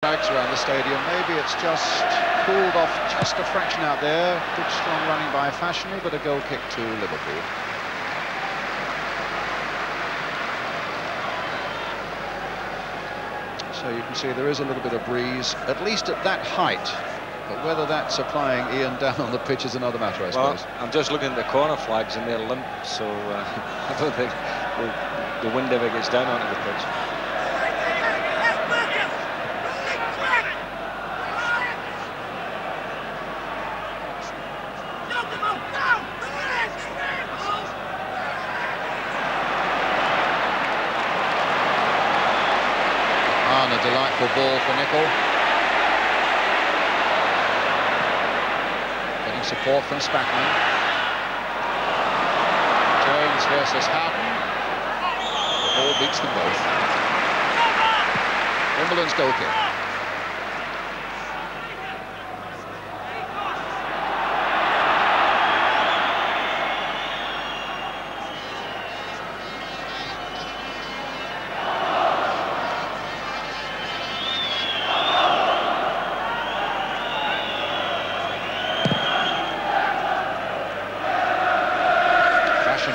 Drags around the stadium. Maybe it's just cooled off just a fraction out there. Good strong running by Fashanu, but a goal kick to Liverpool. So you can see there is a little bit of breeze, at least at that height. But whether that's applying Ian down on the pitch is another matter, I suppose. Well, I'm just looking at the corner flags and they're limp, so I don't think the wind ever gets down onto the pitch. And a delightful ball for Nicol. Getting support from Spackman. Jones versus Houghton. The ball beats them both. Wimbledon's goal kick.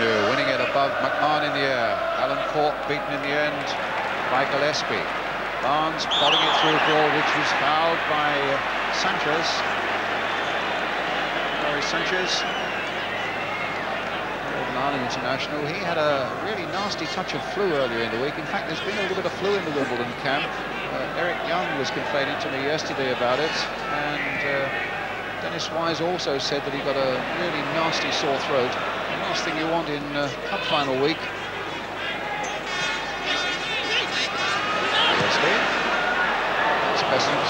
Winning it above McMahon in the air. Alan Cork beaten in the end by Gillespie. Barnes plodding it through for Aldridge, who's fouled by Sanchez. Larry Sanchez, Northern Ireland international. He had a really nasty touch of flu earlier in the week. In fact, there's been a little bit of flu in the Wimbledon camp. Eric Young was complaining to me yesterday about it, and Dennis Wise also said that he got a really nasty sore throat. The last thing you want in cup final week. It's Beasant.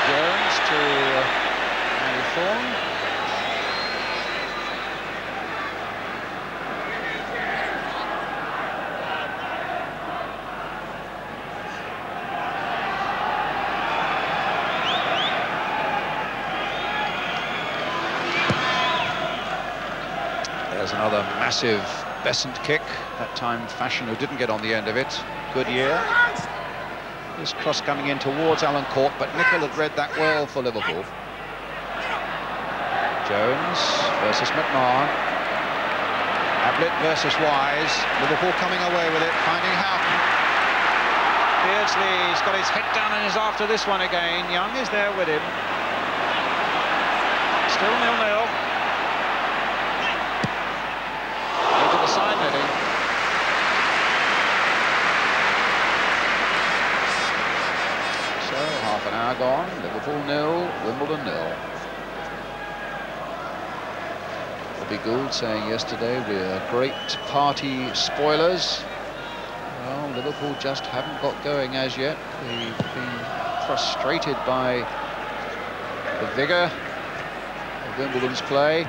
Jones to Andy Thorne. There's another massive Beasant kick. That time Fashanu didn't get on the end of it. Good year. This cross coming in towards Alan Cork, but Nicol had read that well for Liverpool. Jones versus McMahon. Ablett versus Wise. Liverpool coming away with it, finding Houghton. Beardsley's got his head down and is after this one again. Young is there with him. Still 0-0. Into the side netting. So half an hour gone. Liverpool 0, Wimbledon 0. Bobby Gould saying yesterday we're great party spoilers. Well, Liverpool just haven't got going as yet. They've been frustrated by the vigour of Wimbledon's play.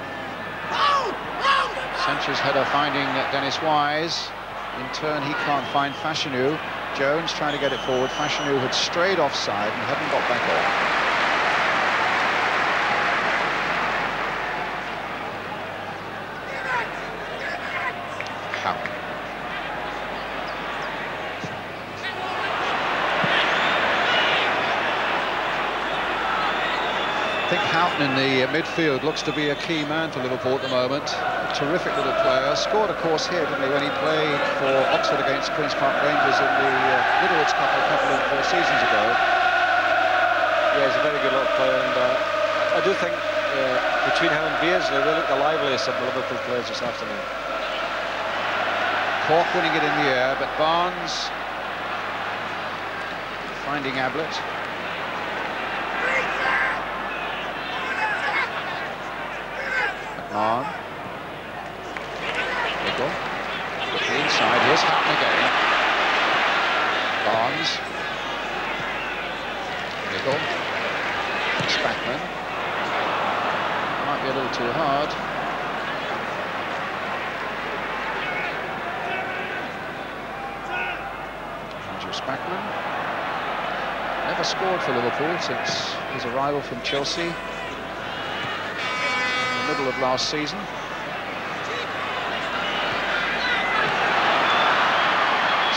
Sanchez header finding Dennis Wise. In turn, he can't find Fashanu. Jones trying to get it forward. Fashanu had strayed offside and hadn't got back on. I think Houghton in the midfield looks to be a key man for Liverpool at the moment. A terrific little player. Scored, of course, here, didn't he, when he played for Oxford against Queen's Park Rangers in the Littlewoods Cup a couple of seasons ago. Yeah, he's a very good little player, and I do think between him and Beardsley, they look the liveliest of the Liverpool players this afternoon. Cork winning it in the air, but Barnes finding Ablett. On. Nicol. Look the inside. Here's Houghton again. Barnes. Nicol. Spackman. Might be a little too hard. Spackman. never scored for Liverpool since his arrival from Chelsea in the middle of last season.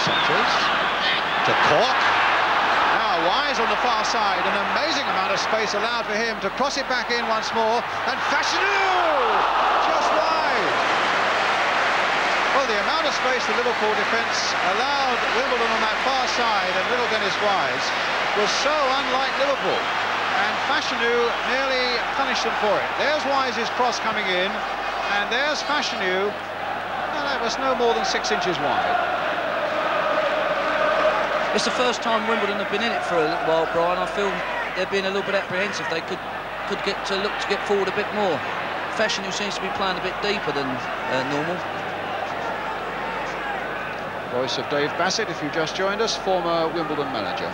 Sanchez to Cork. Now Wise on the far side, an amazing amount of space allowed for him to cross it back in once more, and Fashanu just wide. Well, the amount of space the Liverpool defence allowed Wimbledon on that far side, and little Dennis Wise, was so unlike Liverpool, and Fashanu nearly punished them for it. There's Wise's cross coming in, and there's Fashanu, and that was no more than 6 inches wide. It's the first time Wimbledon have been in it for a little while, Brian. I feel they're being a little bit apprehensive. They could look to get forward a bit more. Fashanu seems to be playing a bit deeper than normal. Voice of Dave Beasant, if you've just joined us, former Wimbledon manager,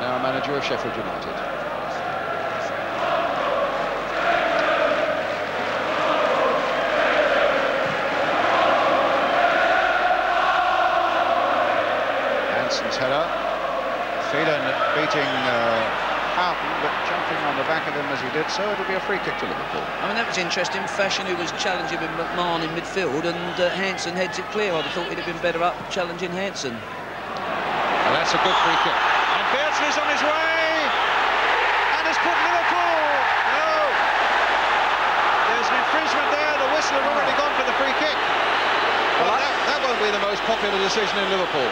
now manager of Sheffield United. Hanson's header. Phelan beating Houghton, but jumping on the back of him as he did so. It'll be a free kick to Liverpool. I mean, that was interesting. Fashanu was challenging with McMahon in midfield, and Hanson heads it clear. I'd have thought he'd have been better up challenging Hanson. Well, that's a good free kick. And Beardsley's on his way, and has put Liverpool. No, there's an infringement there. The whistle had already gone for the free kick. Well, that won't be the most popular decision in Liverpool.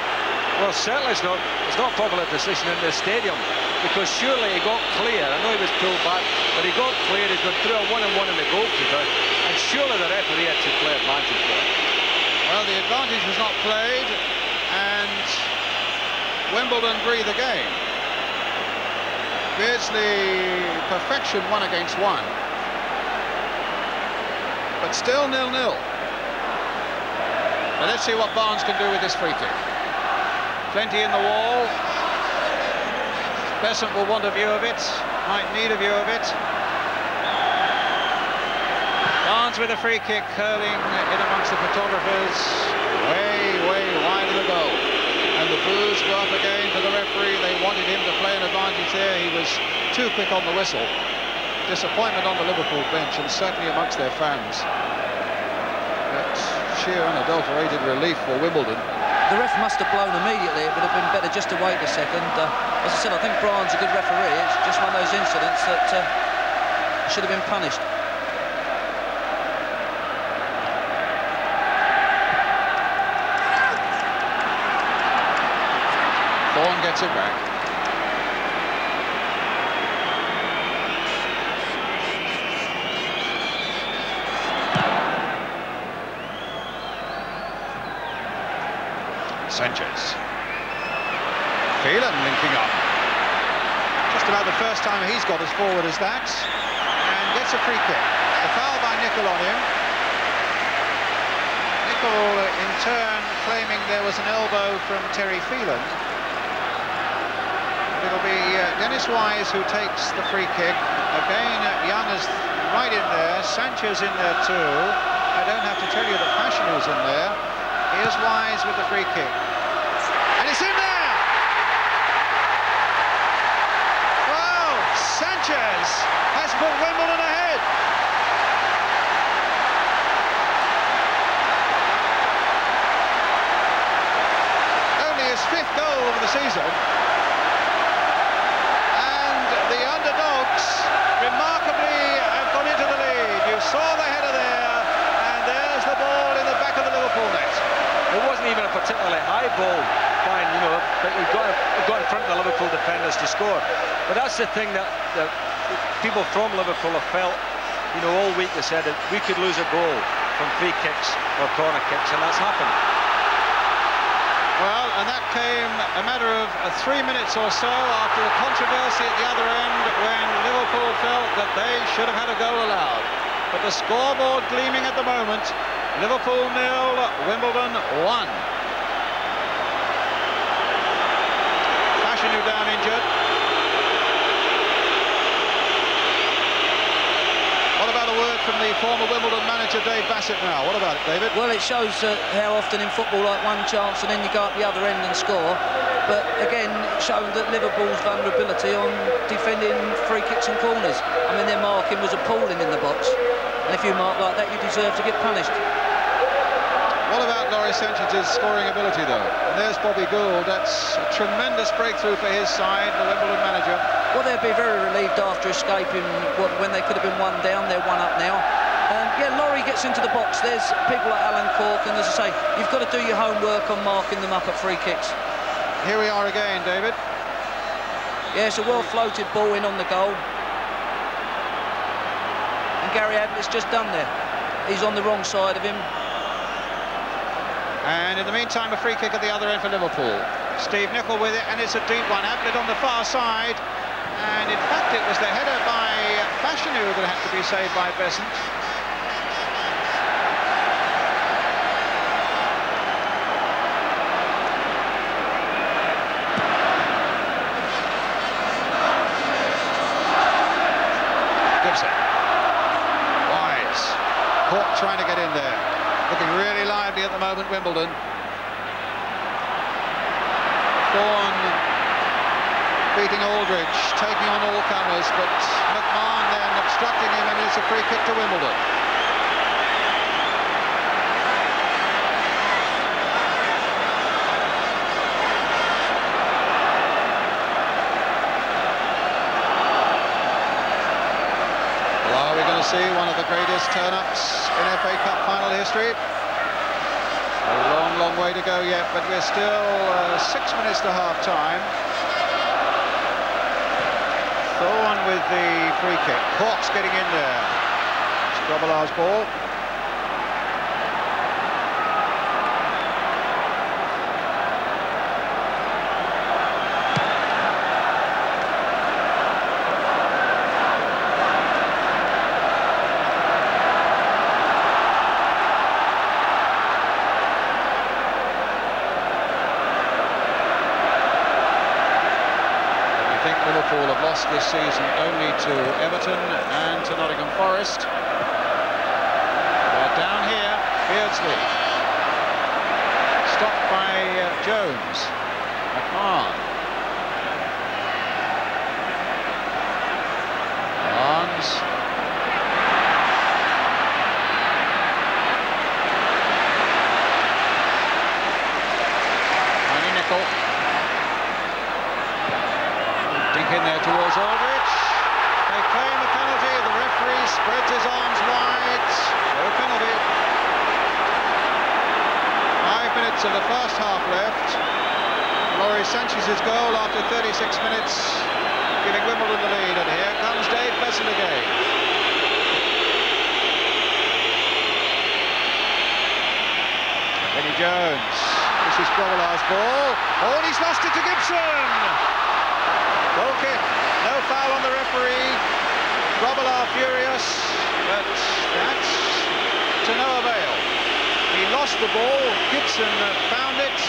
Well, certainly it's not a popular decision in this stadium, because surely he got clear. I know he was pulled back, but he got clear. He's gone through a one-on-one in the goalkeeper, and surely the referee had to play advantage for it. Well, the advantage was not played, and Wimbledon breathe again. Beardsley, perfection 1 against 1, but still 0-0. But let's see what Barnes can do with this free kick. Plenty in the wall. Beasant will want a view of it, might need a view of it. Barnes with a free kick, curling in amongst the photographers, way wide of the goal. And the boos go up again for the referee. They wanted him to play an advantage there. He was too quick on the whistle. Disappointment on the Liverpool bench, and certainly amongst their fans. But sheer unadulterated relief for Wimbledon. The ref must have blown immediately. It would have been better just to wait a second. As I said, I think Brian's a good referee. It's just one of those incidents that should have been punished. Vaughan gets it back. Sanchez. Phelan linking up. Just about the first time he's got as forward as that, and gets a free kick. A foul by Nicol on him. Nicol in turn claiming there was an elbow from Terry Phelan. It'll be Dennis Wise who takes the free kick. Again, Young is right in there. Sanchez in there too. I don't have to tell you that Fashanu's in there. Here's Wise with the free kick. And it's in there! Well, Sanchez has put Wimbledon ahead. Only his 5th goal of the season. And the underdogs remarkably have gone into the lead. You saw the header there, and there's the ball in the back of the Liverpool net. It wasn't even a particularly high ball, fine, you know, but he got in front of the Liverpool defenders to score. But that's the thing that people from Liverpool have felt, you know, all week. They said that we could lose a goal from free kicks or corner kicks, and that's happened. Well, and that came a matter of 3 minutes or so after a controversy at the other end, when Liverpool felt that they should have had a goal allowed. But the scoreboard gleaming at the moment. Liverpool 0, Wimbledon 1. Fashanu down injured. What about a word from the former Wimbledon manager Dave Beasant now. What about it, David? Well, it shows how often in football, like one chance and then you go up the other end and score. But again, it showed that Liverpool's vulnerability on defending free kicks and corners. I mean, their marking was appalling in the box. And if you mark like that, you deserve to get punished. What about Laurie Sanchez's scoring ability, though? And there's Bobby Gould. That's a tremendous breakthrough for his side, the Wimbledon manager. Well, they'll be very relieved after escaping when they could have been one down. They're one up now. Yeah, Laurie gets into the box. There's people like Alan Cork, and as I say, you've got to do your homework on marking them up at free kicks. Here we are again, David. Yeah, it's a well-floated ball in on the goal. And Gary Ablett's just done there. He's on the wrong side of him. And in the meantime, a free kick at the other end for Liverpool. Steve Nicol with it, and it's a deep one. Ablett on the far side. And in fact, it was the header by Fashanu that had to be saved by Beasant. Gibson. Wise. Cork trying to get in there. Looking really lively at the moment, Wimbledon. Thorne beating Aldridge, taking on all comers, but McMahon then obstructing him, and it's a free kick to Wimbledon. Well, are we going to see one of the greatest turn-ups in FA Cup final history? A long, long way to go yet, but we're still 6 minutes to half-time. Thorne with the free kick. Cork's getting in there. Scrobbelaar's ball. Liverpool have lost this season only to Everton and to Nottingham Forest. They're down here, Beardsley. Stopped by Jones. McMahon. Barnes. Tony Nicol. In there towards Aldridge. They claim a penalty. The referee spreads his arms wide. No penalty. 5 minutes of the first half left. Laurie Sanchez's goal after 36 minutes, giving Wimbledon the lead. And here comes Dave Beasant again. Eddie Jones. This is Scrobbelaar's ball. Oh, and he's lost it to Gibson. Goal kick, no foul on the referee. Scrobbelaar furious, but that's to no avail. He lost the ball, Gibson found it,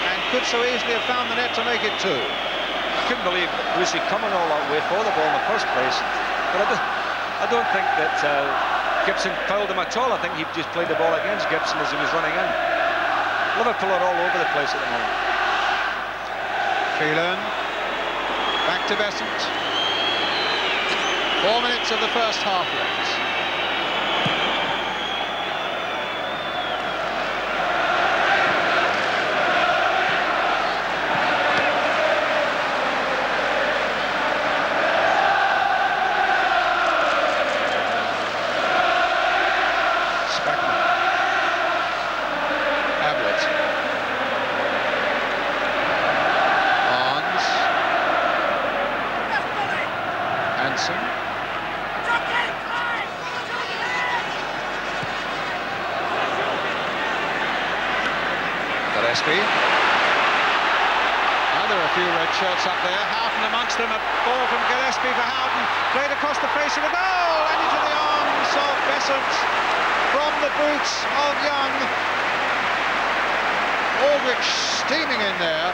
and could so easily have found the net to make it 2. I couldn't believe Brucey coming all that way for the ball in the first place. But I don't think that Gibson fouled him at all. I think he just played the ball against Gibson as he was running in. Liverpool are all over the place at the moment. Phelan. Back to Beasant. 4 minutes of the first half left. Spackman. Ablett. Hansen. Gillespie. Now there are a few red shirts up there. Houghton amongst them. A ball from Gillespie for Houghton. Played across the face of the goal and into the arms of Beasant from the boots of Young. Aldridge steaming in there.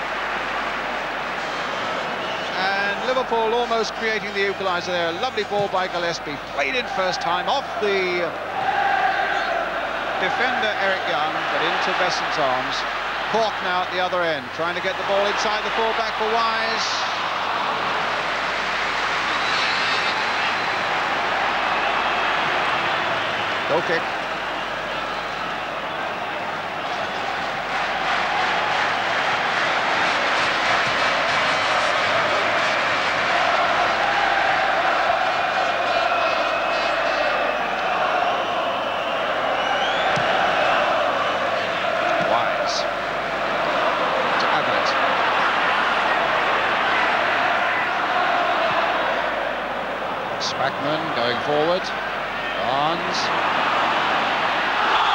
And Liverpool almost creating the equaliser there. Lovely ball by Gillespie, played in first time off the defender Eric Young, but into Beasant's arms. Cork now at the other end, trying to get the ball inside the full-back for Wise. Goal kick. Spackman going forward. Barnes.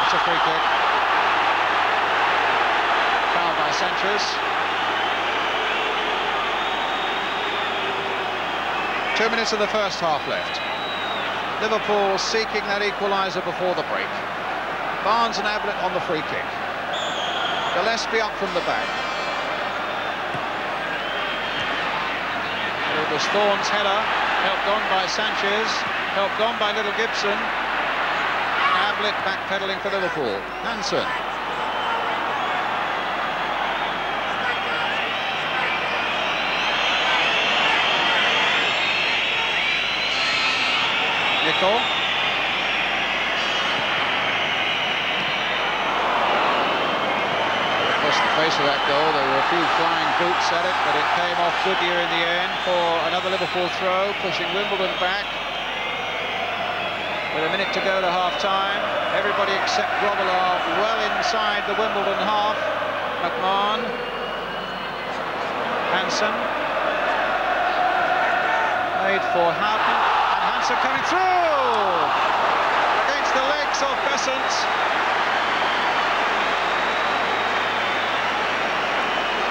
It's a free kick. Foul by Sanchez. 2 minutes of the first half left. Liverpool seeking that equaliser before the break. Barnes and Ablett on the free kick. Gillespie up from the back. It was Thorne's header, helped on by Sanchez, helped on by Little Gibson. Ablett backpedalling for Liverpool. Hansen. Nicol. Across the face of that goal, there were a few flying boots at it, but it came off Goodyear in the end for another Liverpool throw, pushing Wimbledon back. With a minute to go to half-time, everybody except Grobbelaar well inside the Wimbledon half. McMahon. Hansen. Made for Houghton. And Hansen coming through! Against the legs of Beasant.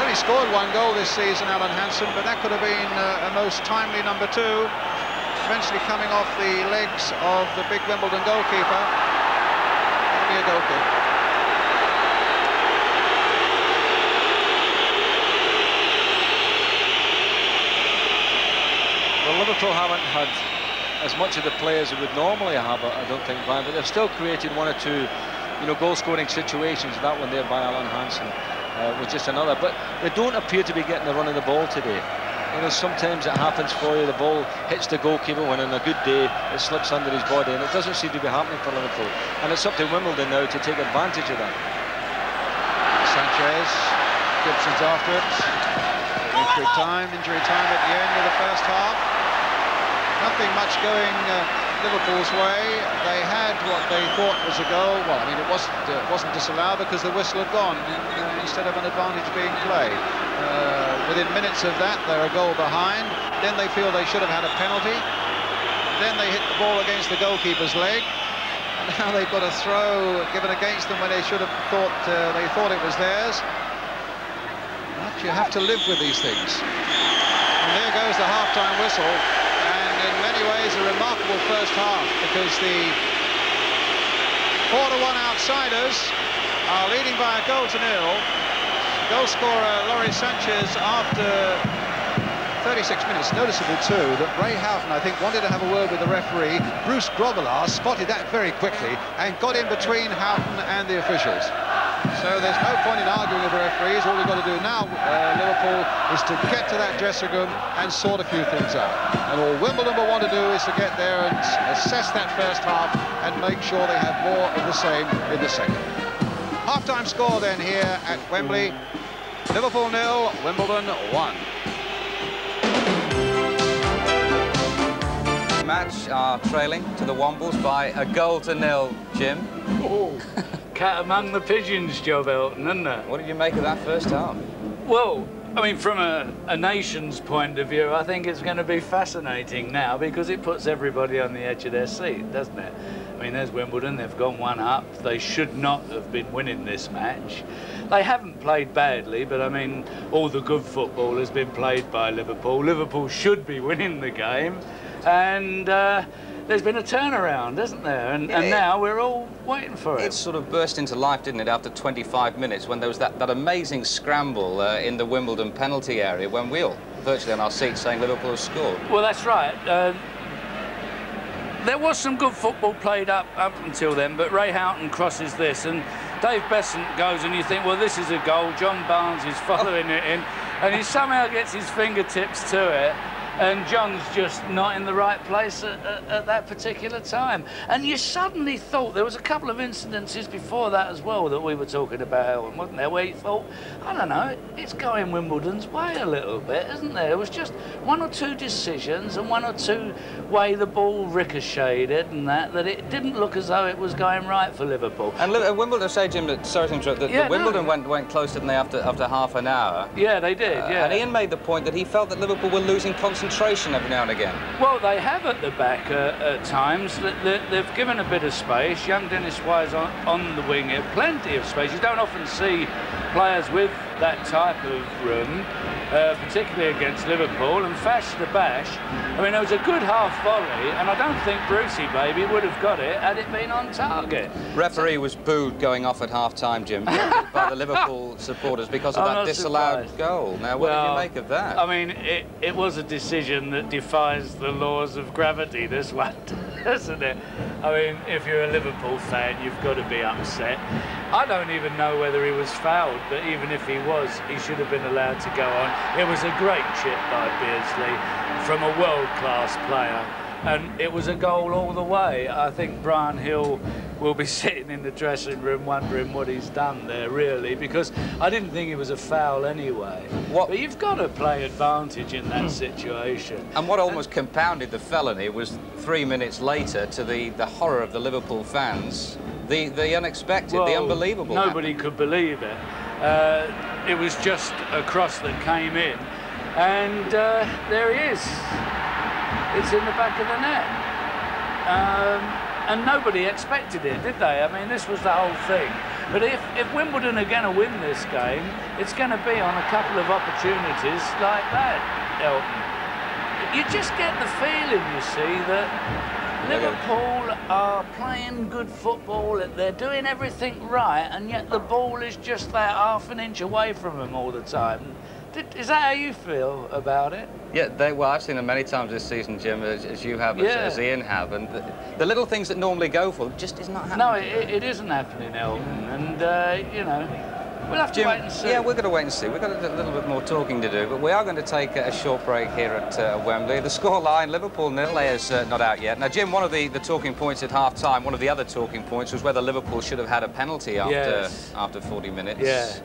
Only scored one goal this season, Alan Hansen, but that could have been a most timely number two. Eventually coming off the legs of the big Wimbledon goalkeeper. That'll be a goal kick. Well, Liverpool haven't had as much of the players they would normally have, I don't think, Brian, but they've still created one or two, goal-scoring situations. That one there by Alan Hansen was just another. But they don't appear to be getting the run of the ball today. Sometimes it happens for you, the ball hits the goalkeeper when on a good day it slips under his body, and it doesn't seem to be happening for Liverpool. And it's up to Wimbledon now to take advantage of that. Sanchez, Gibson's after it. Injury time at the end of the first half. Nothing much going Liverpool's way. They had what they thought was a goal. Well, I mean, it wasn't disallowed because the whistle had gone instead of an advantage being played. Within minutes of that, they're a goal behind. Then they feel they should have had a penalty. Then they hit the ball against the goalkeeper's leg. And now they've got a throw given against them when they should have thought it was theirs. But you have to live with these things. And there goes the half-time whistle. And in many ways, a remarkable first half, because the 4-1 outsiders are leading by a goal to nil. Goal scorer Loris Sanchez after 36 minutes. Noticeable too that Ray Houghton, I think, wanted to have a word with the referee. Bruce Grobbelaar spotted that very quickly and got in between Houghton and the officials. So there's no point in arguing with the referees. All we've got to do now, Liverpool, is to get to that dressing room and sort a few things out. And all Wimbledon will want to do is to get there and assess that first half and make sure they have more of the same in the second. Half-time score then here at Wembley. Liverpool 0, Wimbledon 1. Match are trailing to the Wombles by a 1-0, Jim. Oh, cat among the pigeons, Joe Belton, isn't it? What did you make of that first half? Well, I mean, from a nation's point of view, I think it's going to be fascinating now, because it puts everybody on the edge of their seat, doesn't it? I mean, there's Wimbledon, they've gone one up. They should not have been winning this match. They haven't played badly, but I mean, all the good football has been played by Liverpool. Liverpool should be winning the game, and there's been a turnaround, hasn't there? And now we're all waiting for it. It sort of burst into life, didn't it, after 25 minutes when there was that amazing scramble in the Wimbledon penalty area when we all virtually on our seats saying Liverpool have scored. Well, that's right. There was some good football played up until then, but Ray Houghton crosses this, and Dave Beasant goes, and you think, well, this is a goal. John Barnes is following it in, and he somehow gets his fingertips to it, and John's just not in the right place at that particular time. And you suddenly thought, there was a couple of incidences before that as well that we were talking about, wasn't there, where you thought, I don't know, it's going Wimbledon's way a little bit, isn't there? It was just one or two decisions and one or two way the ball ricocheted and that it didn't look as though it was going right for Liverpool. And Wimbledon, say, Jim, sorry to interrupt, Wimbledon went close, didn't they, after half an hour? Yeah, they did, yeah. And Ian made the point that he felt that Liverpool were losing concentration every now and again. Well, they have at the back at times. They've given a bit of space. Young Dennis Wise on the wing here, plenty of space. You don't often see players with that type of room, particularly against Liverpool, and Fash the Bash. I mean, it was a good half volley, and I don't think Brucey Baby would have got it had it been on target. Referee was booed going off at half-time, Jim, by the Liverpool supporters because of that disallowed goal. Now, what do you make of that? I mean, it was a decision that defies the laws of gravity, this one, doesn't it? I mean, if you're a Liverpool fan, you've got to be upset. I don't even know whether he was fouled, but even if he was, he should have been allowed to go on. It was a great chip by Beardsley from a world-class player, and it was a goal all the way. I think Brian Hill will be sitting in the dressing room wondering what he's done there, really, because I didn't think it was a foul anyway. But you've got to play advantage in that situation. And what almost compounded the felony was 3 minutes later, to the horror of the Liverpool fans, the unexpected, the unbelievable. Nobody could believe it. It was just a cross that came in, and there he is. It's in the back of the net. And nobody expected it, did they? I mean, this was the whole thing. But if Wimbledon are going to win this game, it's going to be on a couple of opportunities like that, Elton. You just get the feeling, you see, that Liverpool are playing good football, they're doing everything right, and yet the ball is just that half an inch away from them all the time. Is that how you feel about it? Yeah, well, I've seen them many times this season, Jim, as you have, as Ian have, and the little things that normally go for just is not happening. No, it isn't happening, Elton, and, you know, we'll have to wait and see. Yeah, we're going to wait and see. We've got a little bit more talking to do, but we are going to take a short break here at Wembley. The scoreline, Liverpool 0, is not out yet. Now, Jim, one of the talking points at half-time, one of the other talking points was whether Liverpool should have had a penalty after 40 minutes. Yeah.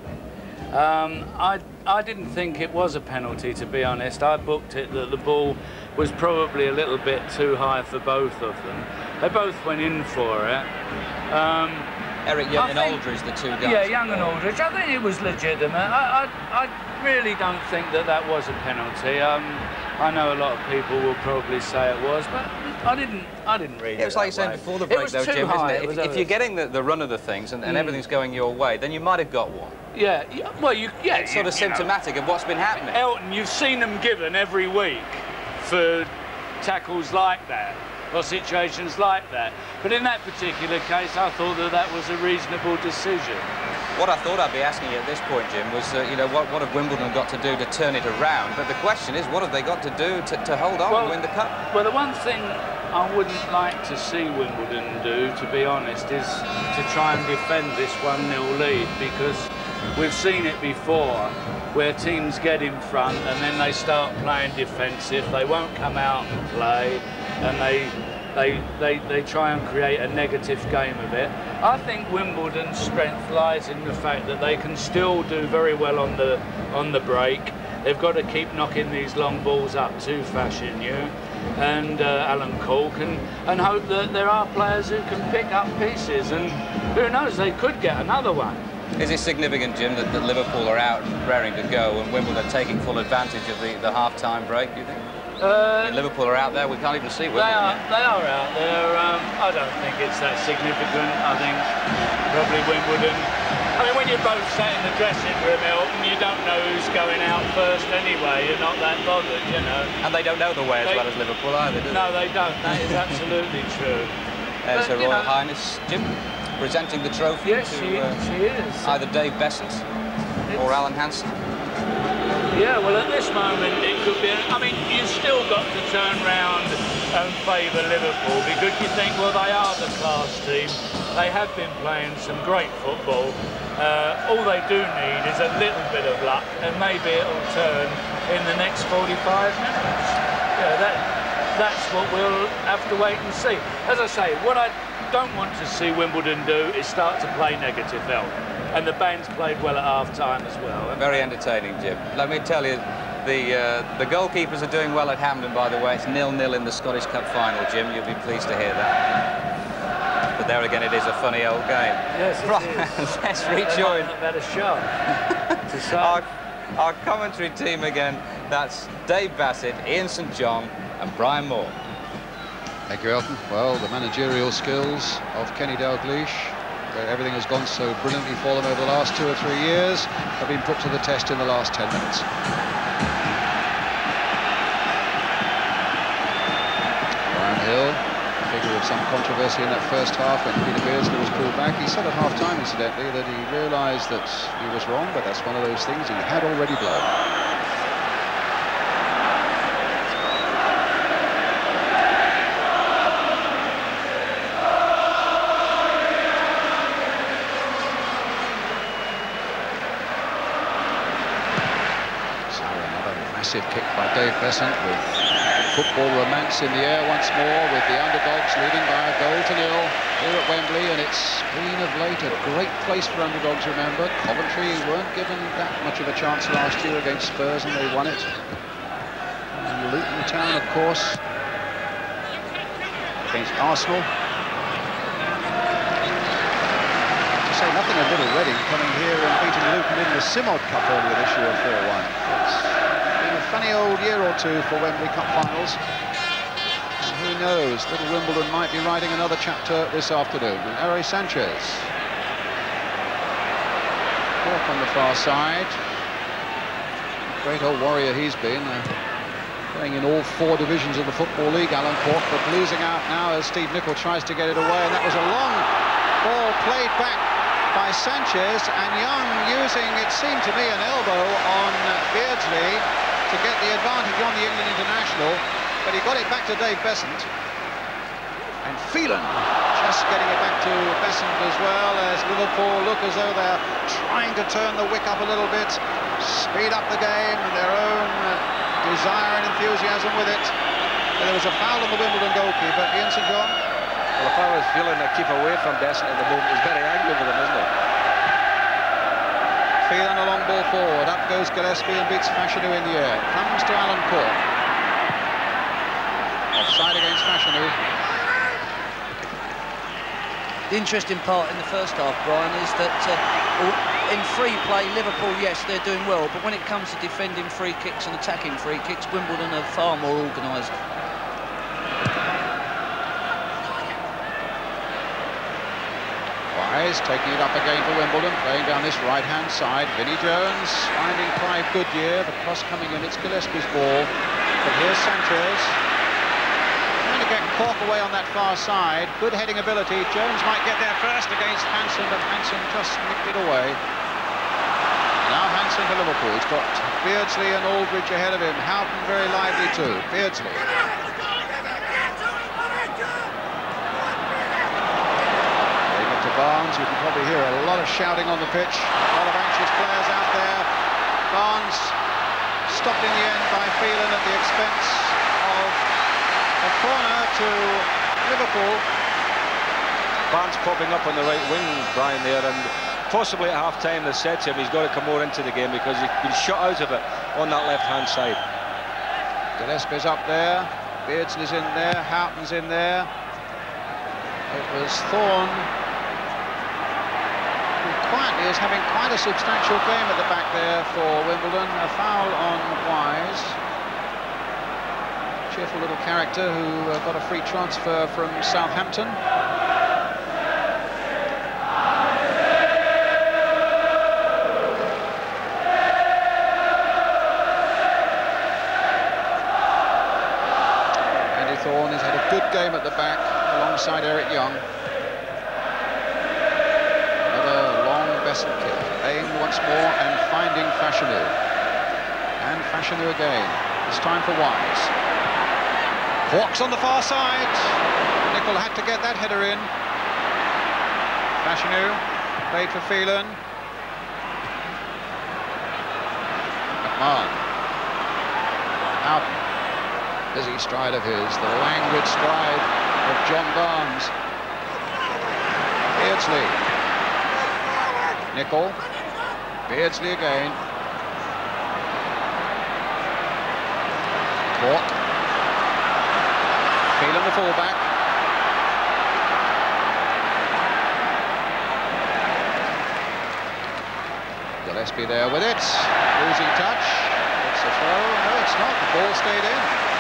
I didn't think it was a penalty, to be honest. I booked it that the ball was probably a little bit too high for both of them. They both went in for it. Eric Young and Aldridge, the two guys. Yeah, Young and Aldridge. I think it was legitimate. I really don't think that was a penalty. I know a lot of people will probably say it was, but I didn't read it. It was like you said before the break, though, Jim, isn't it? If you're getting the run of the things and everything's going your way, then you might have got one. Yeah, well, it's sort of symptomatic of what's been happening. Elton, you've seen them given every week for tackles like that, or situations like that. But in that particular case, I thought that was a reasonable decision. What I thought I'd be asking you at this point, Jim, was, you know, what have Wimbledon got to do to turn it around? But the question is, what have they got to do to hold on and win the cup? Well, the one thing I wouldn't like to see Wimbledon do, to be honest, is to try and defend this 1-0 lead, because we've seen it before, where teams get in front and then they start playing defensive. They won't come out and play, and they try and create a negative game of it. I think Wimbledon's strength lies in the fact that they can still do very well on the break. They've got to keep knocking these long balls up to Fashanu and Alan Cork, and hope that there are players who can pick up pieces, and who knows, they could get another one. Is it significant, Jim, that Liverpool are out raring to go and Wimbledon are taking full advantage of the half-time break, do you think? Liverpool are out there, we can't even see Wimbledon. They are out there. I don't think it's that significant. I think probably Wimbledon. I mean, when you're both sat in the dressing room, Elton, you don't know who's going out first anyway. You're not that bothered, you know. And they don't know the way as well as Liverpool either, do they? No, they don't. That is absolutely true. There's Her Royal Highness, Jim, presenting the trophy to she is. Either Dave Beasant or Alan Hansen. Yeah, well, at this moment, it could be... I mean, you've still got to turn round and favour Liverpool, because you think, well, they are the class team. They have been playing some great football. All they do need is a little bit of luck, and maybe it'll turn in the next 45 minutes. Yeah, that's what we'll have to wait and see. As I say, what I don't want to see Wimbledon do is start to play negative health. And the band's played well at half-time as well. Very entertaining, Jim. Let me tell you, the goalkeepers are doing well at Hampden, by the way. It's 0-0 in the Scottish Cup final, Jim. You'll be pleased to hear that. But there again, it is a funny old game. Yes, it is. Let's rejoin. About a shot. Our commentary team again. That's Dave Beasant, Ian St John and Brian Moore. Thank you, Elton. Well, the managerial skills of Kenny Dalglish, where everything has gone so brilliantly for them over the last 2 or 3 years, have been put to the test in the last 10 minutes. Brian Hill, figure of some controversy in that first half when Peter Beardsley was called back. He said at half-time, incidentally, that he realised that he was wrong, but that's one of those things he had already blown. Massive kick by Dave Beasant, with football romance in the air once more, with the underdogs leading by a goal to 0 here at Wembley, and it's been of late a great place for underdogs, remember. Coventry weren't given that much of a chance last year against Spurs, and they won it. And Luton Town, of course, against Arsenal. To say nothing of Little Reading coming here and beating Luton in the Simod Cup earlier this year 4-1. Funny old year or two for Wembley Cup finals. And who knows, little Wimbledon might be writing another chapter this afternoon. And Ari Sanchez. Cork on the far side. Great old warrior he's been. Playing in all 4 divisions of the Football League, Alan Cork, but losing out now as Steve Nicol tries to get it away. And that was a long ball played back by Sanchez, and Young using, it seemed to me, an elbow on Beardsley to get the advantage on the England international, but he got it back to Dave Beasant. And Phelan just getting it back to Beasant as well, as Liverpool look as though they're trying to turn the wick up a little bit, speed up the game, and their own desire and enthusiasm with it. And there was a foul on the Wimbledon goalkeeper, Ian St John. Well, if I was feeling to keep away from Beasant at the moment, he's very angry with him, isn't he? Phelan a long ball forward, up goes Gillespie and beats Fashanu in the air. Comes to Alan Cork. Offside against Fashanu. The interesting part in the first half, Brian, is that in free play, Liverpool, yes, they're doing well, but when it comes to defending free kicks and attacking free kicks, Wimbledon are far more organised. Wise taking it up again for Wimbledon, playing down this right-hand side. Vinnie Jones finding Clive Goodyear, the cross coming in, it's Gillespie's ball. But here's Sanchez. Trying to get Cork away on that far side. Good heading ability. Jones might get there first against Hansen, but Hansen just nicked it away. Now Hansen for Liverpool. He's got Beardsley and Aldridge ahead of him. Houghton very lively too. Beardsley. Barnes, you can probably hear a lot of shouting on the pitch, a lot of anxious players out there. Barnes stopped in the end by Phelan at the expense of a corner to Liverpool. Barnes popping up on the right wing, Brian, there, and possibly at half-time they said to him he's got to come more into the game because he's been shut out of it on that left-hand side. Gillespie's up there, Beardsley's in there, Houghton's in there. It was Thorne, quietly is having quite a substantial game at the back there for Wimbledon. A foul on Wise. Cheerful little character who got a free transfer from Southampton. Andy Thorne has had a good game at the back alongside Eric Young. Beasant kick, aimed once more and finding Fashanu. And Fashanu again. It's time for Wise. Walks on the far side. Nicol had to get that header in. Fashanu played for Phelan. McMahon. Houghton. Busy stride of his. The languid stride of John Barnes. Beardsley. Nicol. Beardsley again. Walk. Phelan the fullback. Gillespie there with it. Losing touch. It's a throw. No, it's not. The ball stayed in.